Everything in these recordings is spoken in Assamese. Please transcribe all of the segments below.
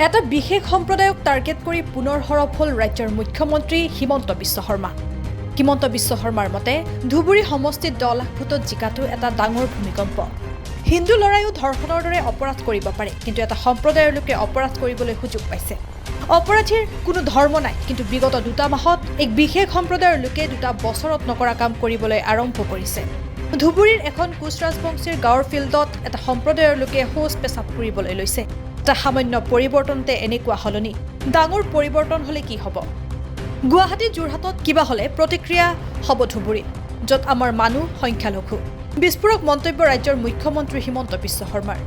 এটা বিশেষ সম্প্ৰদায়ক টাৰ্গেট কৰি পুনৰ হৰফ হ'ল ৰাজ্যৰ মুখ্যমন্ত্ৰী হিমন্ত বিশ্ব শৰ্মা। হিমন্ত বিশ্ব শৰ্মাৰ মতে ধুবুৰী সমষ্টিত 10 লাখ ভোটত জিকাটো এটা ডাঙৰ ভূমিকম্প। হিন্দু লৰায়ো ধৰ্ষণৰ দৰে অপৰাধ কৰিব পাৰে, কিন্তু এটা সম্প্ৰদায়ৰ লোকে অপৰাধ কৰিবলৈ সুযোগ পাইছে। অপৰাধীৰ কোনো ধৰ্ম নাই, কিন্তু বিগত 2 মাহত এক বিশেষ সম্প্ৰদায়ৰ লোকে 2 বছৰত নকৰা কাম কৰিবলৈ আৰম্ভ কৰিছে। ধুবুৰীৰ এখন কোচ ৰাজবংশীৰ গাঁৱৰ ফিল্ডত এটা সম্প্ৰদায়ৰ লোকে শৌচ পেচাব কৰিবলৈ লৈছে। এটা সামান্য পৰিৱৰ্তনতে এনেকুৱা সলনি। ডাঙৰ পৰিৱৰ্তন হ'লে কি হ'ব? গুৱাহাটী যোৰহাটত কিবা হ'লে প্ৰতিক্ৰিয়া হ'ব ধুবুৰীত, য'ত আমাৰ মানুহ সংখ্যালঘু। বিস্ফোৰক মন্তব্য ৰাজ্যৰ মুখ্যমন্ত্ৰী হিমন্ত বিশ্ব শৰ্মাৰ।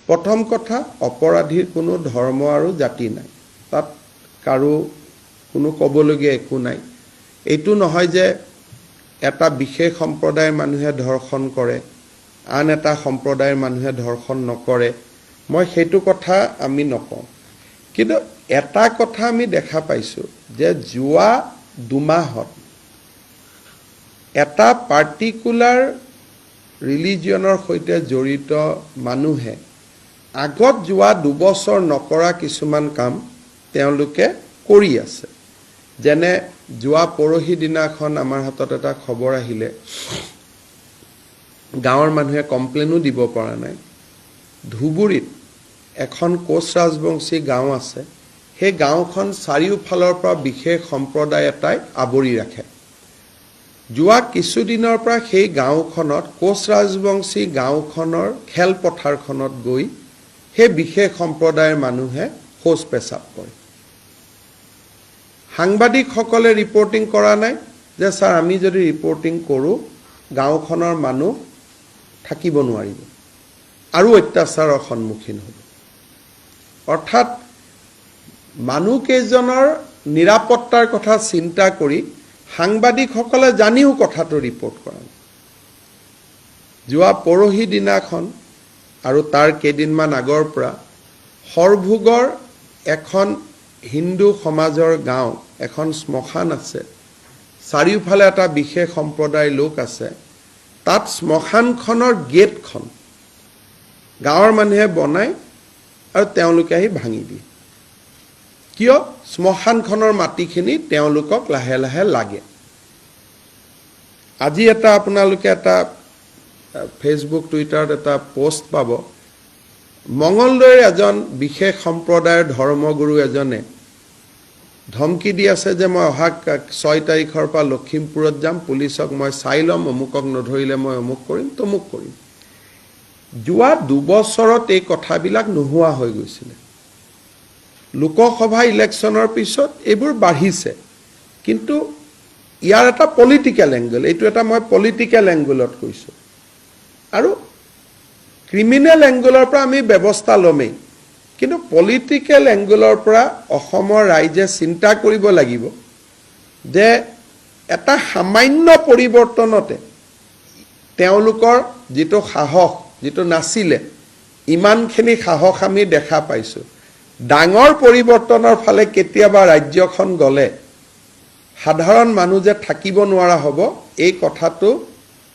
প্ৰথম কথা, অপৰাধীৰ কোনো ধৰ্ম আৰু জাতি নাই, তাত কাৰো কোনো ক'বলগীয়া একো নাই। এইটো নহয় যে এটা বিশেষ সম্প্ৰদায়ৰ মানুহে ধৰ্ষণ কৰে, আন এটা সম্প্ৰদায়ৰ মানুহে ধৰ্ষণ নকৰে, মই সেইটো কথা আমি নকওঁ। কিন্তু এটা কথা আমি দেখা পাইছোঁ যে যোৱা 2 মাহত এটা পাৰ্টিকুলাৰ ৰিলিজিয়নৰ সৈতে জড়িত মানুহে আগত যোৱা 2 বছৰ নকৰা কিছুমান কাম তেওঁলোকে কৰি আছে। যেনে যোৱা পৰহি দিনাখন আমাৰ হাতত এটা খবৰ আহিলে, গাঁৱৰ মানুহে কমপ্লেইনো দিব পৰা নাই। ধুবুৰীত এখন কোচ ৰাজবংশী গাঁও আছে, সেই গাঁওখন চাৰিওফালৰ পৰা বিশেষ সম্প্ৰদায় এটাই আৱৰি ৰাখে। যোৱা কিছুদিনৰ পৰা সেই গাঁওখনত কোচ ৰাজবংশী গাঁওখনৰ খেলপথাৰখনত গৈ সেই বিশেষ সম্প্ৰদায়ৰ মানুহে শৌচ পেচাব কৰে। সাংবাদিকসকলে ৰিপৰ্টিং কৰা নাই যে ছাৰ আমি যদি ৰিপৰ্টিং কৰোঁ গাঁওখনৰ মানুহ থাকিব নোৱাৰিব আৰু অত্যাচাৰৰ সন্মুখীন হ'ব। অৰ্থাৎ মানুহকেইজনৰ নিৰাপত্তাৰ কথা চিন্তা কৰি সাংবাদিকসকলে জানিও কথাটো ৰিপৰ্ট কৰা নাই। যোৱা পৰহি দিনাখন আৰু তাৰ কেইদিনমান আগৰ পৰা সৰভোগৰ এখন হিন্দু সমাজৰ গাঁও, এখন শ্মশান আছে, চাৰিওফালে এটা বিশেষ সম্প্ৰদায়ৰ লোক আছে। তাত শ্মশানখনৰ গেটখন গাঁৱৰ মানুহে বনায় আৰু তেওঁলোকে আহি ভাঙি দিয়ে। কিয়? শ্মশানখনৰ মাটিখিনি তেওঁলোকক লাহে লাহে লাগে। আজি এটা আপোনালোকে এটা ফেচবুক টুইটাৰত এটা পোষ্ট পাব, মঙলদৈৰ এজন বিশেষ সম্প্ৰদায়ৰ ধৰ্মগুৰু এজনে ধমকি দি আছে যে মই অহা 6 তাৰিখৰ পৰা লখিমপুৰত যাম, পুলিচক মই চাই ল'ম, অমুকক নধৰিলে মই অমুক কৰিম, তমুক কৰিম। যোৱা 2 বছৰত এই কথাবিলাক নোহোৱা হৈ গৈছিলে। লোকসভা ইলেকশ্যনৰ পিছত এইবোৰ বাঢ়িছে, কিন্তু ইয়াৰ এটা পলিটিকেল এংগল, এইটো এটা মই পলিটিকেল এংগলত কৈছোঁ। আৰু ক্ৰিমিনেল এংগলৰ পৰা আমি ব্যৱস্থা ল'মেই, কিন্তু পলিটিকেল এংগলৰ পৰা অসমৰ ৰাইজে চিন্তা কৰিব লাগিব যে এটা সামান্য পৰিৱৰ্তনতে তেওঁলোকৰ যিটো সাহস, যিটো নাছিলে, ইমানখিনি সাহস আমি দেখা পাইছোঁ। ডাঙৰ পৰিৱৰ্তনৰ ফালে কেতিয়াবা ৰাজ্যখন গ'লে সাধাৰণ মানুহ যে থাকিব নোৱাৰা হ'ব, এই কথাটো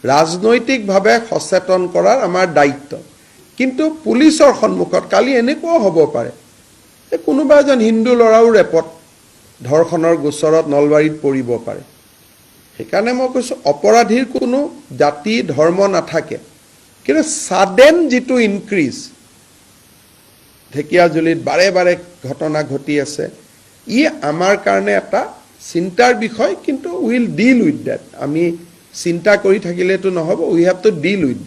ৰাজনৈতিকভাৱে সচেতন কৰাৰ আমাৰ দায়িত্ব। কিন্তু পুলিচৰ সন্মুখত কালি এনেকুৱাও হ'ব পাৰে যে কোনোবা এজন হিন্দু ল'ৰাও ৰেপত ধৰ্ষণৰ গোচৰত নলবাৰীত পৰিব পাৰে। সেইকাৰণে মই কৈছোঁ অপৰাধীৰ কোনো জাতি ধৰ্ম নাথাকে, কিন্তু ছাডেন যিটো ইনক্ৰিজ, ঢেকীয়াজুলিত বাৰে বাৰে ঘটনা ঘটি আছে, ই আমাৰ কাৰণে এটা চিন্তাৰ বিষয়। কিন্তু উইল ডিল উইথ ডেট। আমি চিন্তা কৰি থাকিলেতো নহ'ব, উই হেভ টু ডিল উইথ